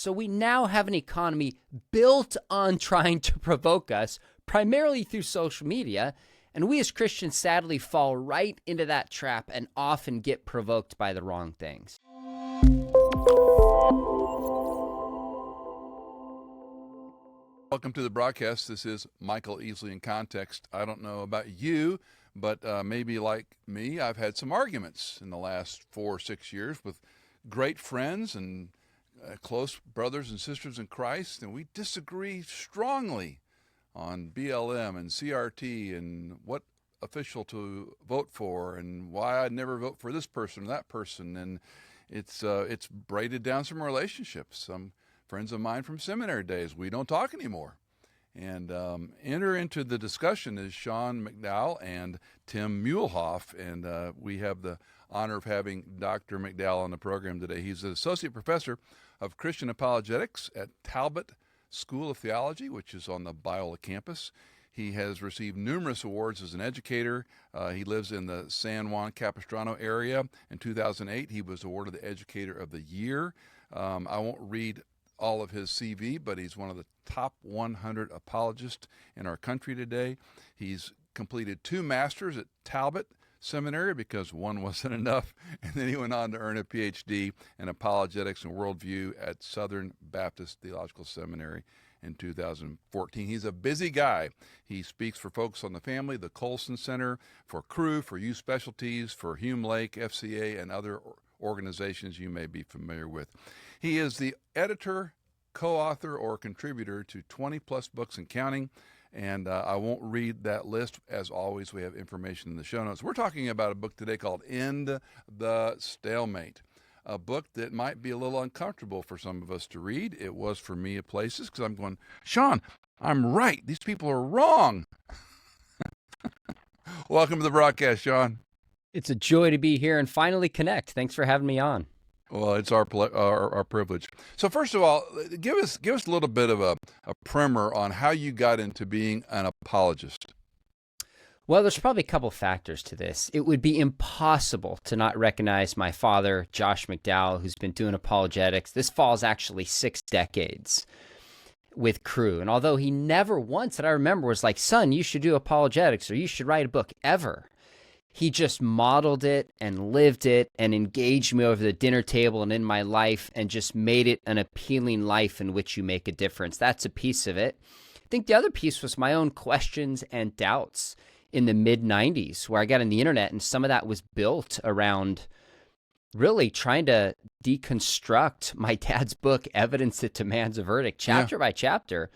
So we now have an economy built on trying to provoke us, primarily through social media. And we as Christians sadly fall right into that trap and often get provoked by the wrong things. Welcome to the broadcast. This is Michael Easley in Context. I don't know about you, but maybe like me, I've had some arguments in the last 4 or 6 years with great friends and close brothers and sisters in Christ, and we disagree strongly on BLM and CRT and what official to vote for and why I'd never vote for this person or that person. And it's braided down some relationships. Some friends of mine from seminary days, we don't talk anymore. And enter into the discussion is Sean McDowell and Tim Muehlhoff, and we have the honor of having Dr. McDowell on the program today. He's an associate professor of Christian apologetics at Talbot School of Theology, which is on the Biola campus. He has received numerous awards as an educator. He lives in the San Juan Capistrano area. In 2008, he was awarded the Educator of the Year. I won't read all of his CV, but he's one of the top 100 apologists in our country today. He's completed 2 masters at Talbot Seminary because one wasn't enough, and then he went on to earn a PhD in apologetics and worldview at Southern Baptist Theological Seminary in 2014. He's a busy guy. He speaks for Focus on the Family, the Colson Center, for Crew, for Youth Specialties, for Hume Lake, FCA, and other organizations you may be familiar with. He is the editor, co-author, or contributor to 20-plus books and counting, and I won't read that list. As always, we have information in the show notes. We're talking about a book today called End the Stalemate, a book that might be a little uncomfortable for some of us to read. It was for me at places because I'm going, Sean, I'm right. These people are wrong. Welcome to the broadcast, Sean. It's a joy to be here and finally connect. Thanks for having me on. Well, it's our privilege. So first of all, give us a little bit of a primer on how you got into being an apologist. Well, there's probably a couple factors to this. It would be impossible to not recognize my father, Josh McDowell, who's been doing apologetics. This falls actually 6 decades with Crew. And although he never once that I remember was like, son, you should do apologetics or you should write a book ever. He just modeled it and lived it and engaged me over the dinner table and in my life and just made it an appealing life in which you make a difference. That's a piece of it. I think the other piece was my own questions and doubts in the mid-90s where I got on the internet, and some of that was built around really trying to deconstruct my dad's book, Evidence That Demands a Verdict, chapter by chapter.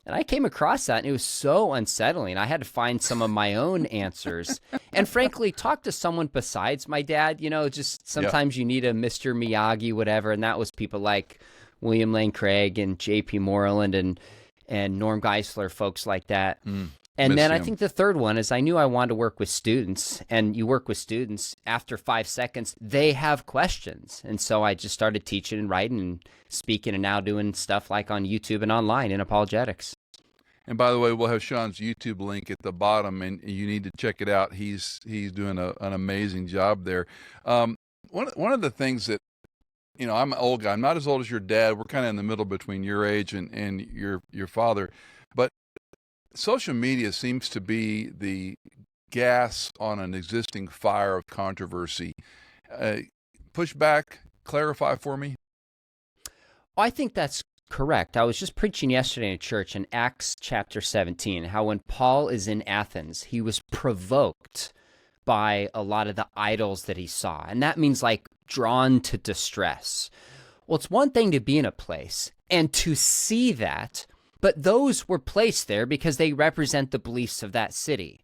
And I came across that, and it was so unsettling. I had to find some of my own answers and, frankly, talk to someone besides my dad. You know, just sometimes you need a Mr. Miyagi, whatever, and that was people like William Lane Craig and J.P. Moreland and Norm Geisler, folks like that. And then I think the third one is I knew I wanted to work with students, and you work with students, after 5 seconds, they have questions. And so I just started teaching and writing and speaking and now doing stuff like on YouTube and online in apologetics. And by the way, we'll have Sean's YouTube link at the bottom, and you need to check it out. He's doing an amazing job there. One of the things that, you know, I'm an old guy. I'm not as old as your dad. We're kind of in the middle between your age and your father. But social media seems to be the gas on an existing fire of controversy. Push back, clarify for me. I think that's correct. I was just preaching yesterday in church in Acts chapter 17, how when Paul is in Athens, he was provoked by a lot of the idols that he saw. And that means like drawn to distress. Well, it's one thing to be in a place and to see that, but those were placed there because they represent the beliefs of that city.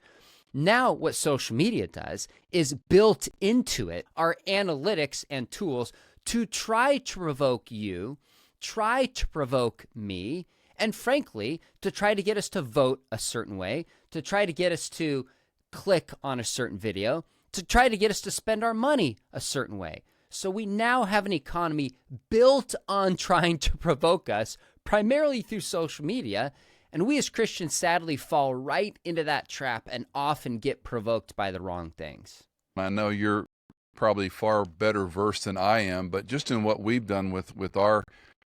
Now, what social media does is built into it are analytics and tools to try to provoke you, try to provoke me, and frankly, to try to get us to vote a certain way, to try to get us to click on a certain video, to try to get us to spend our money a certain way. So we now have an economy built on trying to provoke us, primarily through social media, and we as Christians sadly fall right into that trap and often get provoked by the wrong things. I know you're probably far better versed than I am, but just in what we've done with our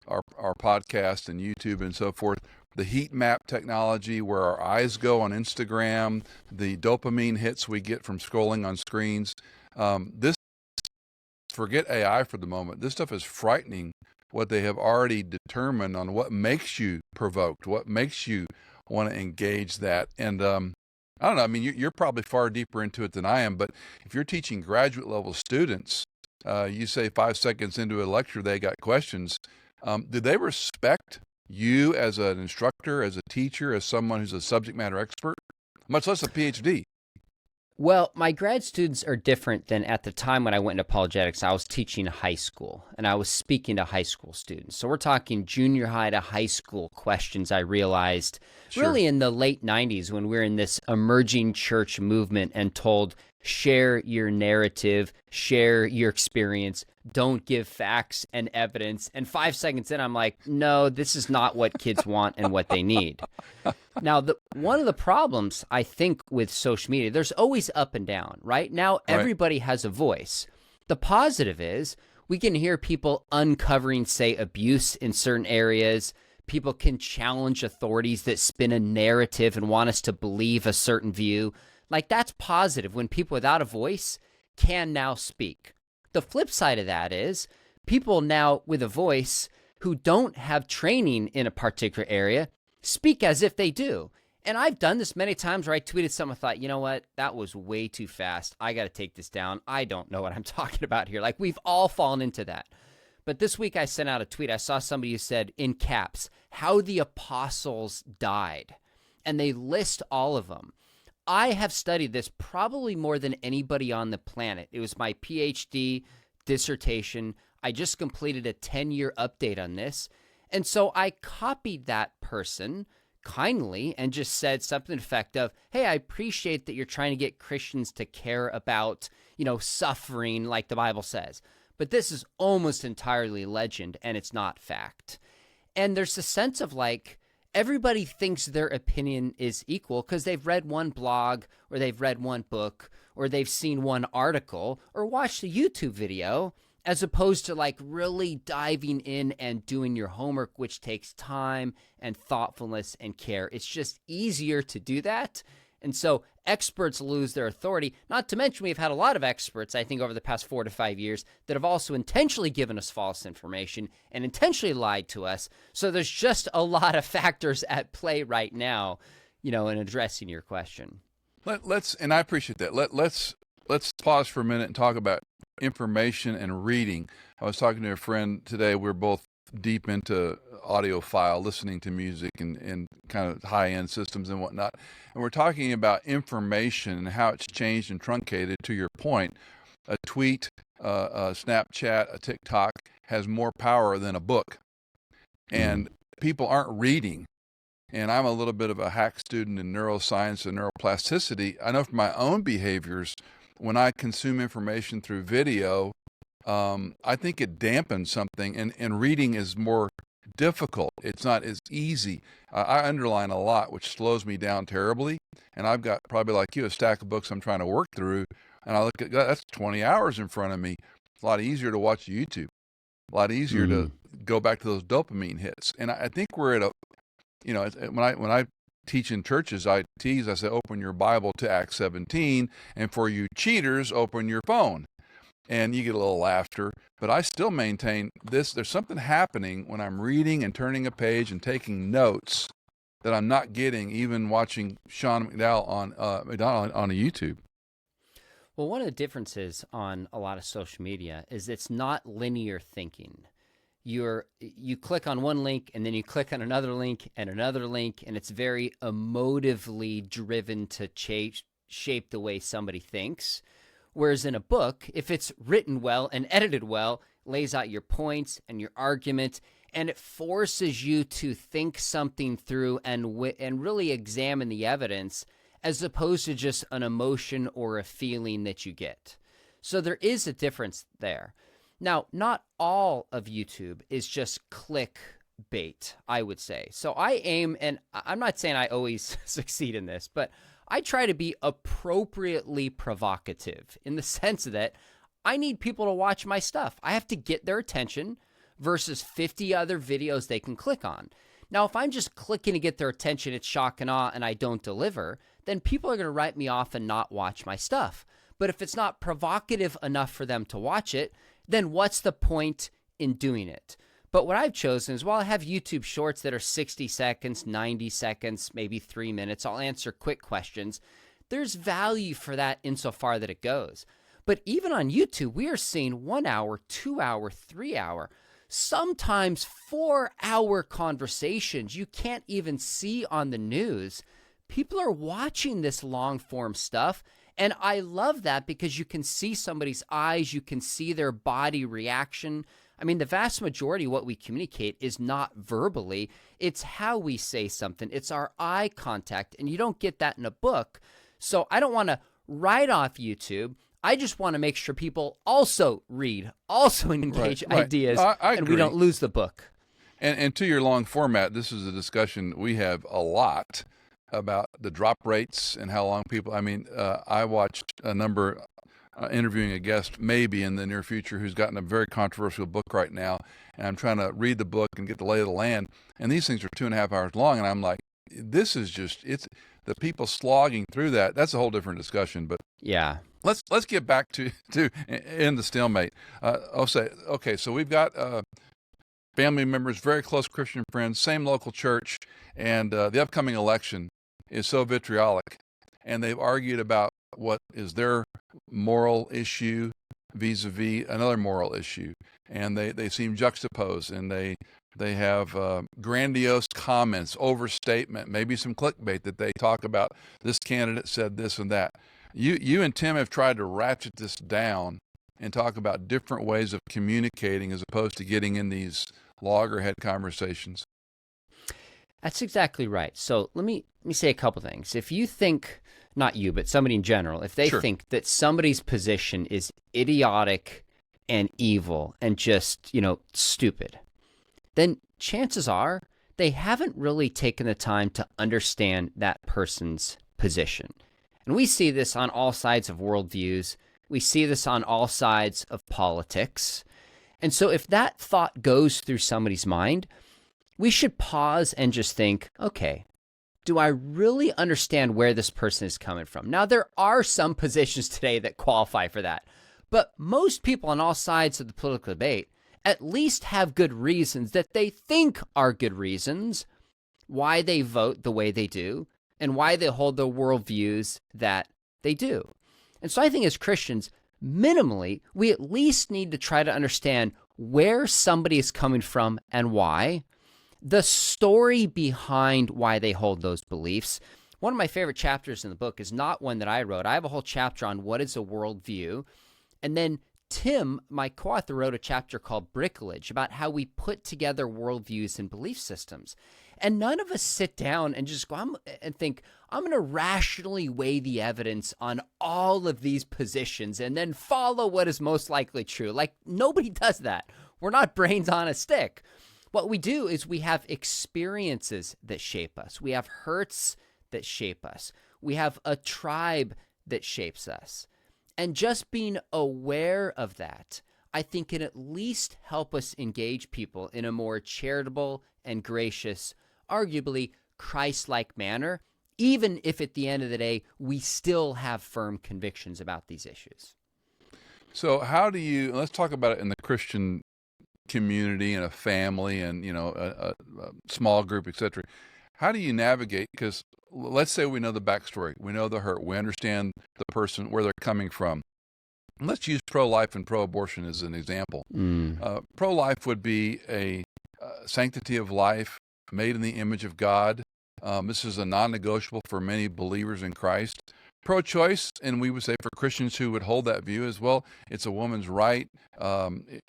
our podcast and YouTube and so forth. The heat map technology, where our eyes go on Instagram, the dopamine hits we get from scrolling on screens. This, forget AI for the moment. This stuff is frightening, what they have already determined on what makes you provoked, what makes you want to engage that. And I don't know, I mean, you're probably far deeper into it than I am, but if you're teaching graduate level students, you say 5 seconds into a lecture they got questions, do they respect you as an instructor, as a teacher, as someone who's a subject matter expert, much less a PhD? Well, my grad students are different than at the time when I went into apologetics. I was teaching high school, and I was speaking to high school students. So we're talking junior high to high school questions, I realized, really in the late 90s when we were in this emerging church movement and told, share your narrative, share your experience, don't give facts and evidence. And 5 seconds in, I'm like, no, this is not what kids want and what they need. Now, one of the problems, I think, with social media, there's always up and down, right? Now, everybody has a voice. The positive is we can hear people uncovering, say, abuse in certain areas. People can challenge authorities that spin a narrative and want us to believe a certain view. Like, that's positive when people without a voice can now speak. The flip side of that is people now with a voice who don't have training in a particular area speak as if they do. And I've done this many times where I tweeted something, I thought, you know what, that was way too fast. I got to take this down. I don't know what I'm talking about here. Like, we've all fallen into that. But this week I sent out a tweet. I saw somebody who said, in caps, how the apostles died. And they list all of them. I have studied this probably more than anybody on the planet. It was my PhD dissertation. I just completed a 10-year update on this. And so I copied that person kindly and just said something to the effect of, hey, I appreciate that you're trying to get Christians to care about, suffering like the Bible says. But this is almost entirely legend and it's not fact. And there's a sense of like, everybody thinks their opinion is equal because they've read one blog or they've read one book or they've seen one article or watched a YouTube video, as opposed to like really diving in and doing your homework, which takes time and thoughtfulness and care. It's just easier to do that. And so experts lose their authority. Not to mention we've had a lot of experts, I think, over the past 4 to 5 years that have also intentionally given us false information and intentionally lied to us. So there's just a lot of factors at play right now, in addressing your question. Let's, and I appreciate that. Let's pause for a minute and talk about information and reading. I was talking to a friend today. We're both deep into audiophile, listening to music and kind of high-end systems and whatnot. And we're talking about information and how it's changed and truncated. To your point, a tweet, a Snapchat, a TikTok has more power than a book. And people aren't reading. And I'm a little bit of a hack student in neuroscience and neuroplasticity. I know from my own behaviors, when I consume information through video, I think it dampens something, and reading is more difficult. It's not as easy. I underline a lot, which slows me down terribly. And I've got, probably like you, a stack of books I'm trying to work through. And I look at, that's 20 hours in front of me. It's a lot easier to watch YouTube, a lot easier to go back to those dopamine hits. And I think we're at a, when I teach in churches, I tease, I say, open your Bible to Acts 17, and for you cheaters, open your phone. And you get a little laughter, but I still maintain this. There's something happening when I'm reading and turning a page and taking notes that I'm not getting even watching Sean McDowell on a YouTube. Well, one of the differences on a lot of social media is it's not linear thinking. You click on one link and then you click on another link, and it's very emotively driven to shape the way somebody thinks. Whereas in a book, if it's written well and edited well, lays out your points and your argument, and it forces you to think something through and really examine the evidence, as opposed to just an emotion or a feeling that you get. So there is a difference there. Now, not all of YouTube is just clickbait, I would say. So I aim, and I'm not saying I always succeed in this, but I try to be appropriately provocative in the sense that I need people to watch my stuff. I have to get their attention, versus 50 other videos they can click on. Now, if I'm just clicking to get their attention, it's shock and awe, and I don't deliver, then people are going to write me off and not watch my stuff. But if it's not provocative enough for them to watch it, then what's the point in doing it? But what I've chosen is, while I have YouTube shorts that are 60 seconds, 90 seconds, maybe 3 minutes, I'll answer quick questions. There's value for that insofar that it goes. But even on YouTube, we are seeing 1 hour, 2 hour, 3 hour, sometimes 4 hour conversations you can't even see on the news. People are watching this long form stuff. And I love that because you can see somebody's eyes, you can see their body reaction. I mean, the vast majority of what we communicate is not verbally. It's how we say something. It's our eye contact. And you don't get that in a book. So I don't want to write off YouTube. I just want to make sure people also read, also engage ideas, I and we don't lose the book. And to your long format, this is a discussion we have a lot about the drop rates and how long people, I watched a number interviewing a guest maybe in the near future who's gotten a very controversial book right now. And I'm trying to read the book and get the lay of the land. And these things are 2.5 hours long. And I'm like, this is just, it's the people slogging through that. That's a whole different discussion. But yeah, let's get back to in the stalemate. Okay, so we've got family members, very close Christian friends, same local church, and the upcoming election is so vitriolic, and they've argued about what is their moral issue vis-a-vis another moral issue, and they seem juxtaposed, and they have grandiose comments, overstatement, maybe some clickbait that they talk about this candidate said this and that. You and Tim have tried to ratchet this down and talk about different ways of communicating as opposed to getting in these loggerhead conversations. That's exactly right. So let me say a couple things. If you think, not you, but somebody in general, if they think that somebody's position is idiotic and evil and just, stupid, then chances are they haven't really taken the time to understand that person's position. And we see this on all sides of worldviews. We see this on all sides of politics. And so if that thought goes through somebody's mind, we should pause and just think, okay, do I really understand where this person is coming from? Now, there are some positions today that qualify for that, but most people on all sides of the political debate at least have good reasons that they think are good reasons why they vote the way they do and why they hold the worldviews that they do. And so I think as Christians, minimally, we at least need to try to understand where somebody is coming from and why, the story behind why they hold those beliefs. One of my favorite chapters in the book is not one that I wrote. I have a whole chapter on what is a worldview. And then Tim, my co-author, wrote a chapter called Bricolage about how we put together worldviews and belief systems. And none of us sit down and just go and think, I'm going to rationally weigh the evidence on all of these positions and then follow what is most likely true. Like, nobody does that. We're not brains on a stick. What we do is we have experiences that shape us. We have hurts that shape us. We have a tribe that shapes us. And just being aware of that, I think, can at least help us engage people in a more charitable and gracious, arguably Christ-like manner, even if at the end of the day, we still have firm convictions about these issues. So how do you, let's talk about it in the Christian community and a family and, a small group, etc. How do you navigate? Because let's say we know the backstory, we know the hurt, we understand the person, where they're coming from. Let's use pro-life and pro-abortion as an example. Pro-life would be a sanctity of life made in the image of God. This is a non-negotiable for many believers in Christ. Pro-choice, and we would say for Christians who would hold that view as well, it's a woman's right.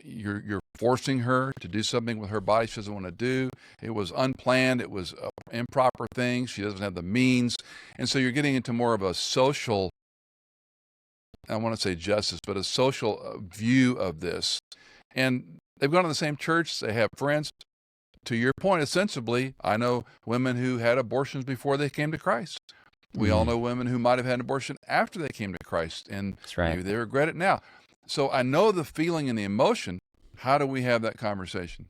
You're forcing her to do something with her body she doesn't want to do. It was unplanned. It was an improper thing. She doesn't have the means. And so you're getting into more of a social, I want to say justice, but a social view of this. And they've gone to the same church. They have friends. To your point, ostensibly, I know women who had abortions before they came to Christ. We all know women who might have had an abortion after they came to Christ, and That's right. maybe they regret it now. So I know the feeling and the emotion, How do we have that conversation?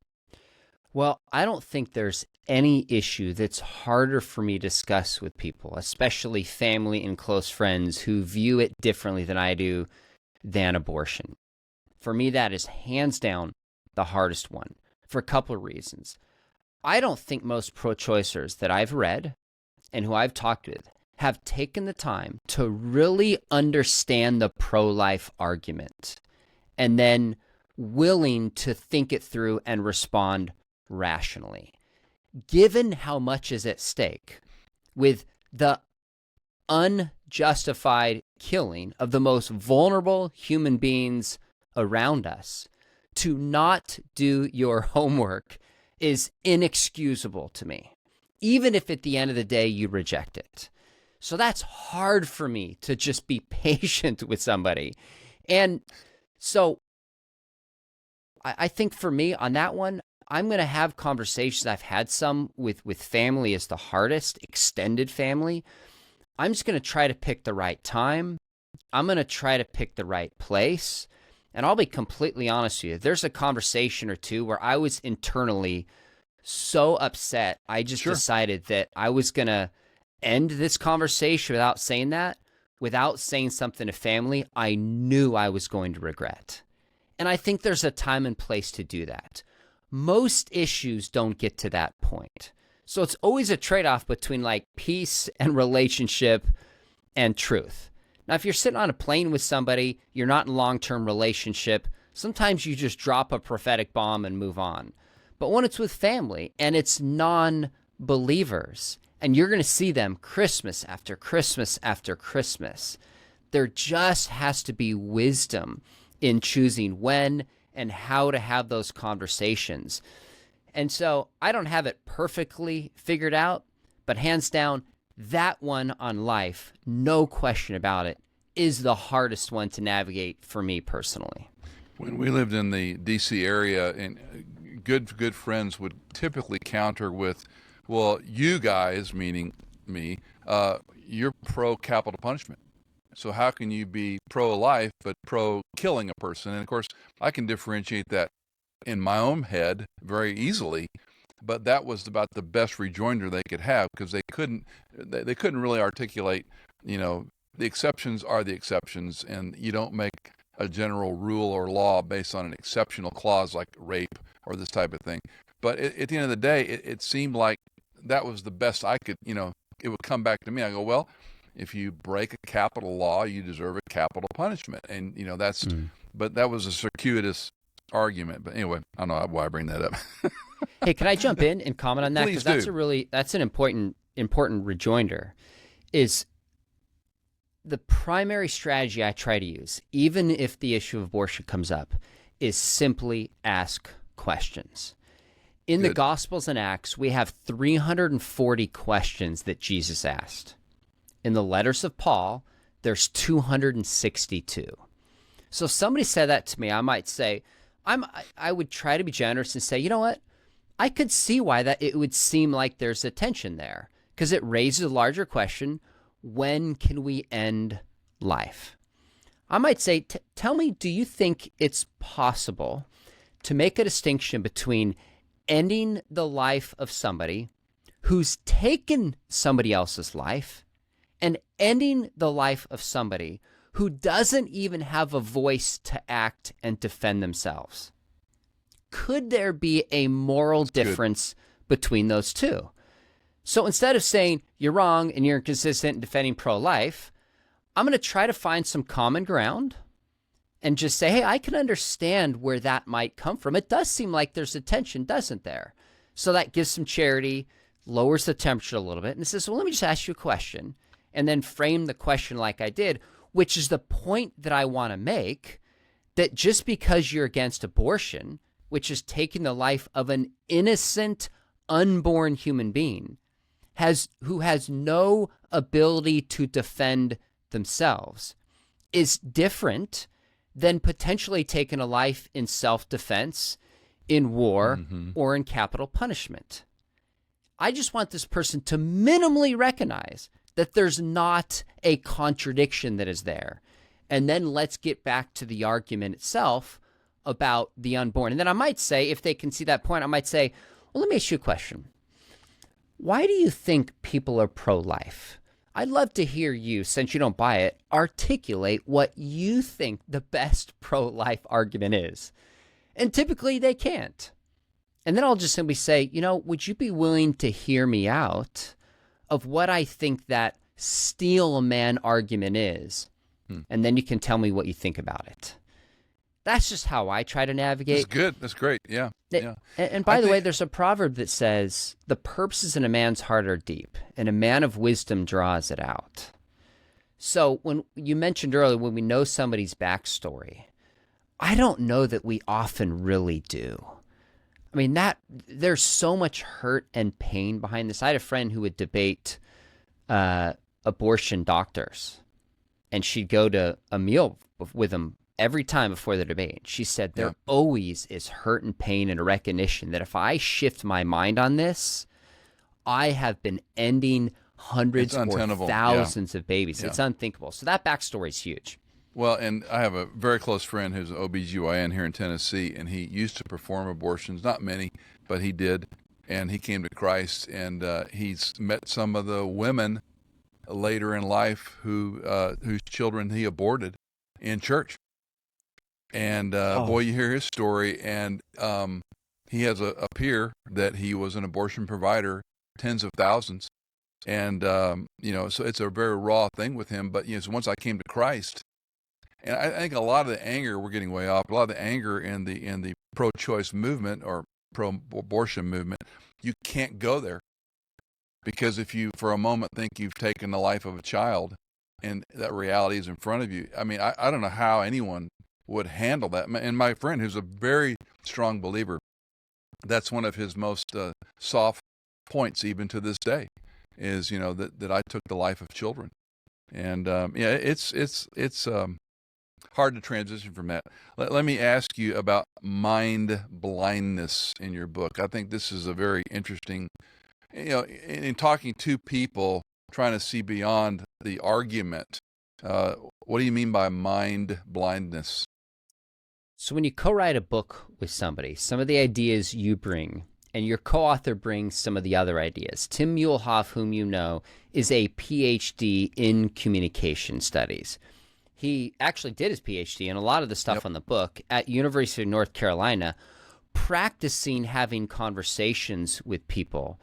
Well, I don't think there's any issue that's harder for me to discuss with people, especially family and close friends who view it differently than I do, than abortion. For me, that is hands down the hardest one for a couple of reasons. I don't think most pro-choicers that I've read and who I've talked with have taken the time to really understand the pro-life argument and then willing to think it through and respond rationally. Given how much is at stake with the unjustified killing of the most vulnerable human beings around us, to not do your homework is inexcusable to me, even if at the end of the day you reject it. So that's hard for me to just be patient with somebody. And so I think for me on that one, I'm going to have conversations. I've had some with family is the hardest, extended family. I'm just going to try to pick the right time. I'm going to try to pick the right place. And I'll be completely honest with you. There's a conversation or two where I was internally so upset. I just decided that I was going to end this conversation without saying that, without saying something to family I knew I was going to regret. And I think there's a time and place to do that. Most issues don't get to that point. So it's always a trade-off between like peace and relationship and truth. Now, if you're sitting on a plane with somebody, you're not in a long-term relationship, sometimes you just drop a prophetic bomb and move on. But when it's with family and it's non-believers, and you're going to see them Christmas after Christmas after Christmas, there just has to be wisdom in choosing when and how to have those conversations. And so I don't have it perfectly figured out, but hands down, that one on life, no question about it, is the hardest one to navigate for me personally. When we lived in the D.C. area, and good friends would typically counter with, well, you guys, meaning me, you're pro-capital punishment. So how can you be pro-life but pro-killing a person? And of course, I can differentiate that in my own head very easily, but that was about the best rejoinder they could have, because they couldn't really articulate, the exceptions are the exceptions, and you don't make a general rule or law based on an exceptional clause like rape or this type of thing. But at the end of the day, it seemed like that was the best I could, it would come back to me. I go, well, if you break a capital law, you deserve a capital punishment. And, that's, but that was a circuitous argument. But anyway, I don't know why I bring that up. Hey, can I jump in and comment on that? Please Because do. That's an important rejoinder, is the primary strategy I try to use, even if the issue of abortion comes up, is simply ask questions. In the Gospels and Acts, we have 340 questions that Jesus asked. In the letters of Paul, there's 262. So if somebody said that to me, I might say, I would try to be generous and say, you know what? I could see why that it would seem like there's a tension there, because it raises a larger question: when can we end life? I might say, tell me, do you think it's possible to make a distinction between ending the life of somebody who's taken somebody else's life and ending the life of somebody who doesn't even have a voice to act and defend themselves? Could there be a moral difference between those two? So instead of saying you're wrong and you're inconsistent in defending pro-life, I'm going to try to find some common ground and just say, hey, I can understand where that might come from. It does seem like there's a tension, doesn't there? So that gives some charity, lowers the temperature a little bit, and it says, well, let me just ask you a question, and then frame the question like I did, which is the point that I want to make, that just because you're against abortion, which is taking the life of an innocent, unborn human being, who has no ability to defend themselves, is different than potentially taking a life in self-defense, in war, or in capital punishment. I just want this person to minimally recognize that there's not a contradiction that is there. And then let's get back to the argument itself about the unborn. And then I might say, if they can see that point, I might say, well, let me ask you a question. Why do you think people are pro-life? I'd love to hear you, since you don't buy it, articulate what you think the best pro-life argument is. And typically they can't. And then I'll just simply say, would you be willing to hear me out of what I think that steal a man argument is? And then you can tell me what you think about it. That's just how I try to navigate. That's good. That's great. Yeah. And by the way, there's a proverb that says, the purposes in a man's heart are deep, and a man of wisdom draws it out. So when you mentioned earlier, when we know somebody's backstory, I don't know that we often really do. I mean, there's so much hurt and pain behind this. I had a friend who would debate abortion doctors, and she'd go to a meal with them every time before the debate. She said there always is hurt and pain and a recognition that if I shift my mind on this, I have been ending hundreds or thousands of babies. It's unthinkable. So that backstory is huge. Well, and I have a very close friend who's an OBGYN here in Tennessee, and he used to perform abortions, not many, but he did. And he came to Christ, and he's met some of the women later in life whose children he aborted in church. And boy, you hear his story, and he has a peer that he was an abortion provider, tens of thousands. And, so it's a very raw thing with him. But, so once I came to Christ, and I think a lot of the anger, we're getting way off, a lot of the anger in the pro-choice movement or pro-abortion movement, you can't go there. Because if you, for a moment, think you've taken the life of a child and that reality is in front of you, I mean, I don't know how anyone would handle that. And my friend, who's a very strong believer, that's one of his most soft points even to this day is, that I took the life of children. And it's hard to transition from that. Let me ask you about mind blindness in your book. I think this is a very interesting, in talking to people, trying to see beyond the argument. What do you mean by mind blindness? So when you co-write a book with somebody, some of the ideas you bring, and your co-author brings some of the other ideas. Tim Muehlhoff, whom you know, is a PhD in communication studies. He actually did his PhD and a lot of the stuff on the book at University of North Carolina, practicing having conversations with people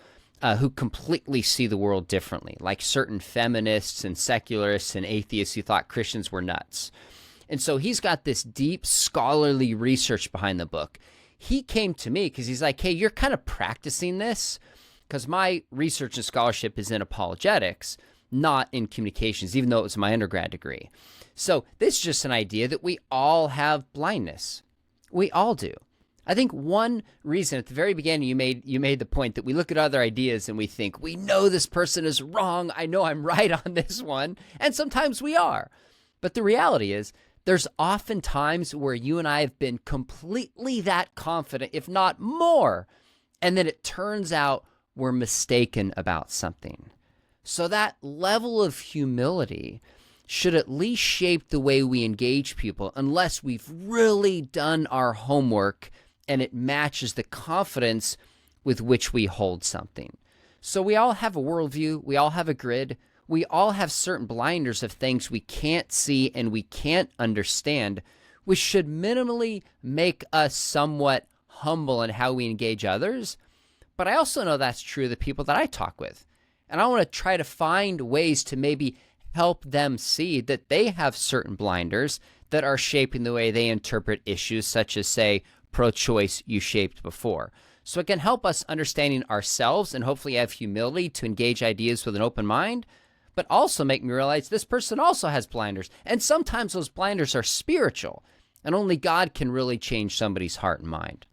who completely see the world differently, like certain feminists and secularists and atheists who thought Christians were nuts. And so he's got this deep scholarly research behind the book. He came to me because he's like, hey, you're kind of practicing this, because my research and scholarship is in apologetics, not in communications, even though it was my undergrad degree. So this is just an idea that we all have blindness. We all do. I think one reason at the very beginning you made the point that we look at other ideas and we think, we know this person is wrong. I know I'm right on this one. And sometimes we are. But the reality is, there's often times where you and I have been completely that confident, if not more, and then it turns out we're mistaken about something. So that level of humility should at least shape the way we engage people, unless we've really done our homework and it matches the confidence with which we hold something. So we all have a worldview, we all have a grid, we all have certain blinders of things we can't see and we can't understand, which should minimally make us somewhat humble in how we engage others. But I also know that's true of the people that I talk with. And I want to try to find ways to maybe help them see that they have certain blinders that are shaping the way they interpret issues, such as, say, pro-choice you shaped before. So it can help us understanding ourselves and hopefully have humility to engage ideas with an open mind, but also make me realize this person also has blinders. And sometimes those blinders are spiritual, and only God can really change somebody's heart and mind.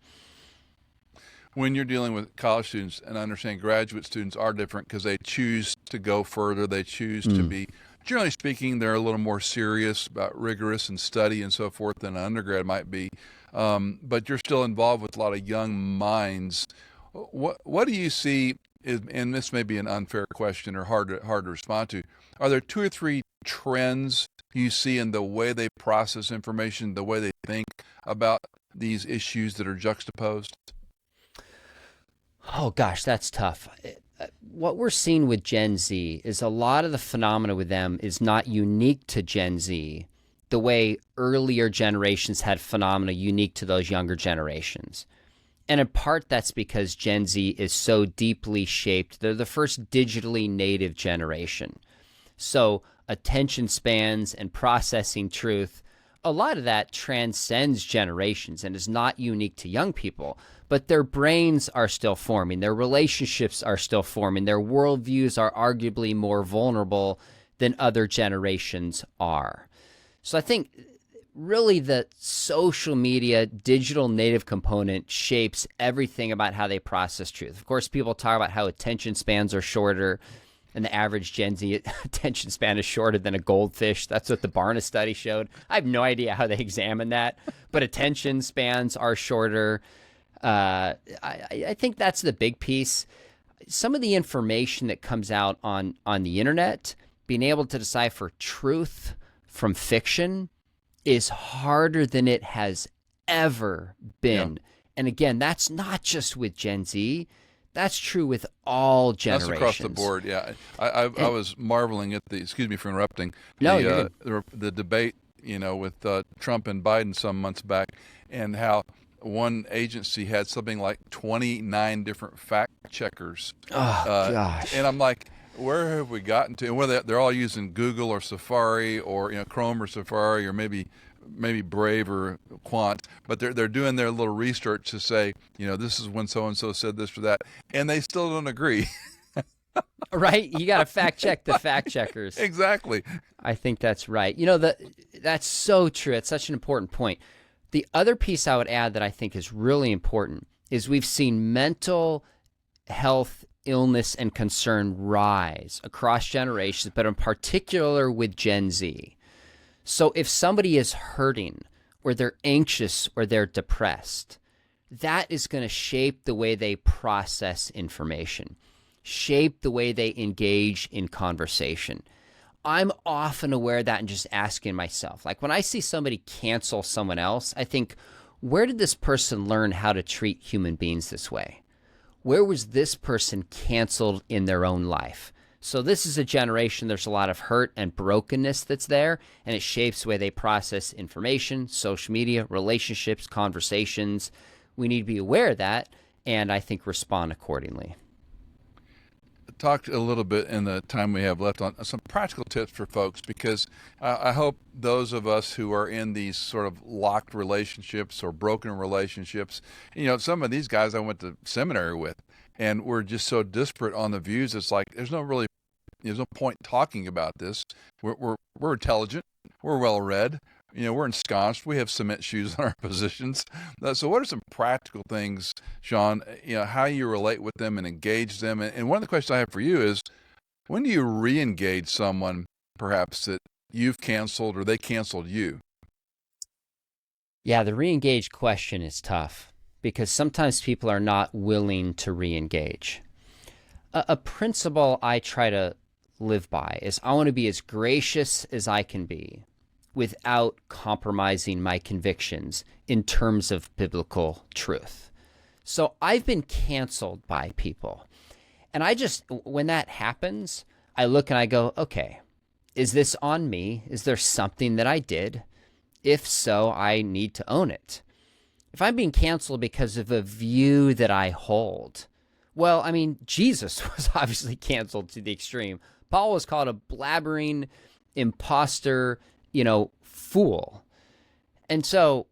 When you're dealing with college students, and I understand graduate students are different because they choose to go further, they choose to be, generally speaking, they're a little more serious about rigorous and study and so forth than an undergrad might be. But you're still involved with a lot of young minds. What do you see, and this may be an unfair question or hard to respond to, are there two or three trends you see in the way they process information, the way they think about these issues that are juxtaposed? Oh gosh, that's tough. What we're seeing with Gen Z is a lot of the phenomena with them is not unique to Gen Z, the way earlier generations had phenomena unique to those younger generations. And in part, that's because Gen Z is so deeply shaped. They're the first digitally native generation. So attention spans and processing truth, a lot of that transcends generations and is not unique to young people. But their brains are still forming. Their relationships are still forming. Their worldviews are arguably more vulnerable than other generations are. So I think really the social media digital native component shapes everything about how they process truth. Of course, people talk about how attention spans are shorter, and the average Gen Z attention span is shorter than a goldfish. That's what the Barna study showed. I have no idea how they examined that, but attention spans are shorter. I think that's the big piece. Some of the information that comes out on the internet, being able to decipher truth from fiction is harder than it has ever been. Yeah. And again, that's not just with Gen Z. That's true with all generations. That's across the board, yeah. I was marveling at excuse me for interrupting, the debate, with Trump and Biden some months back, and how one agency had something like 29 different fact checkers. Oh, gosh. And I'm like, where have we gotten to? And whether they're all using Google or Safari or Chrome or Safari or maybe Brave or Quant, but they're doing their little research to say, this is when so and so said this or that, and they still don't agree. Right? You got to fact check the fact checkers. Exactly. I think that's right. That's so true. It's such an important point. The other piece I would add that I think is really important is we've seen mental health illness and concern rise across generations, but in particular with Gen Z. So if somebody is hurting or they're anxious or they're depressed, that is going to shape the way they process information, shape the way they engage in conversation. I'm often aware of that and just asking myself, like when I see somebody cancel someone else, I think, where did this person learn how to treat human beings this way? Where was this person canceled in their own life? So this is a generation, there's a lot of hurt and brokenness that's there, and it shapes the way they process information, social media, relationships, conversations. We need to be aware of that, and I think respond accordingly. Talk a little bit in the time we have left on some practical tips for folks, because I hope those of us who are in these sort of locked relationships or broken relationships, some of these guys I went to seminary with, and we're just so disparate on the views. It's like there's no point talking about this. We're intelligent, we're well read, we're ensconced, we have cement shoes on our positions. So what are some practical things, Sean, how you relate with them and engage them? And one of the questions I have for you is, when do you re-engage someone perhaps that you've canceled or they canceled you? Yeah, the re-engage question is tough because sometimes people are not willing to re-engage. A principle I try to live by is I want to be as gracious as I can be without compromising my convictions in terms of biblical truth. So I've been canceled by people. And when that happens, I look and I go, okay, is this on me? Is there something that I did? If so, I need to own it. If I'm being canceled because of a view that I hold, well, Jesus was obviously canceled to the extreme. Paul was called a blabbering imposter, fool. And so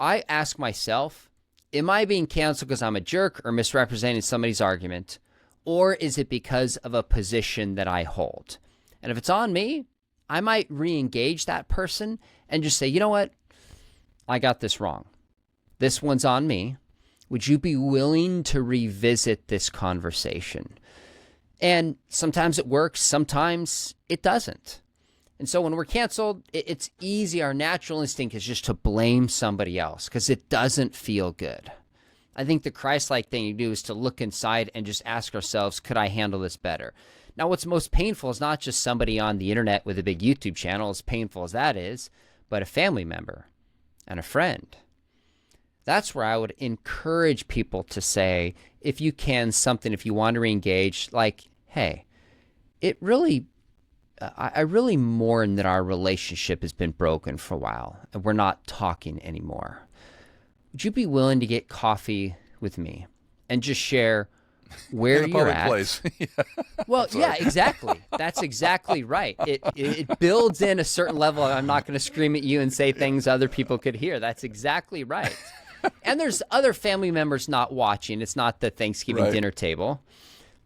I ask myself, am I being canceled because I'm a jerk or misrepresenting somebody's argument? Or is it because of a position that I hold? And if it's on me, I might re-engage that person and just say, you know what? I got this wrong. This one's on me. Would you be willing to revisit this conversation? And sometimes it works, sometimes it doesn't. And so when we're canceled, it's easy. Our natural instinct is just to blame somebody else because it doesn't feel good. I think the Christ-like thing you do is to look inside and just ask ourselves, could I handle this better? Now, what's most painful is not just somebody on the internet with a big YouTube channel, as painful as that is, but a family member and a friend. That's where I would encourage people to say, if you can, something, if you want to re-engage, like, hey, it really, I really mourn that our relationship has been broken for a while and we're not talking anymore. Would you be willing to get coffee with me and just share where in a you're public at? place. Well, yeah, exactly. That's exactly right. It builds in a certain level. I'm not going to scream at you and say things other people could hear. That's exactly right. And there's other family members not watching. It's not the Thanksgiving dinner table.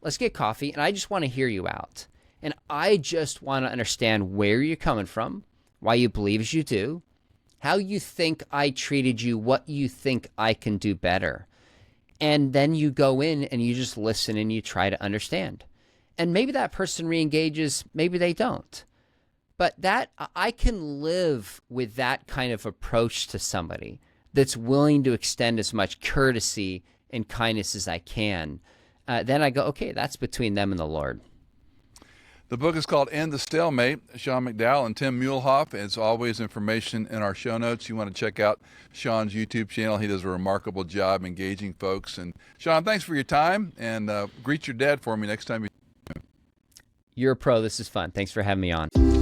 Let's get coffee, and I just want to hear you out. And I just want to understand where you're coming from, why you believe as you do, how you think I treated you, what you think I can do better. And then you go in and you just listen and you try to understand. And maybe that person re-engages, maybe they don't. But that I can live with that kind of approach to somebody that's willing to extend as much courtesy and kindness as I can. Then I go, okay, that's between them and the Lord. The book is called End the Stalemate, Sean McDowell and Tim Muehlhoff. As always, information in our show notes. You want to check out Sean's YouTube channel. He does a remarkable job engaging folks. And Sean, thanks for your time, and greet your dad for me next time. You're a pro. This is fun. Thanks for having me on.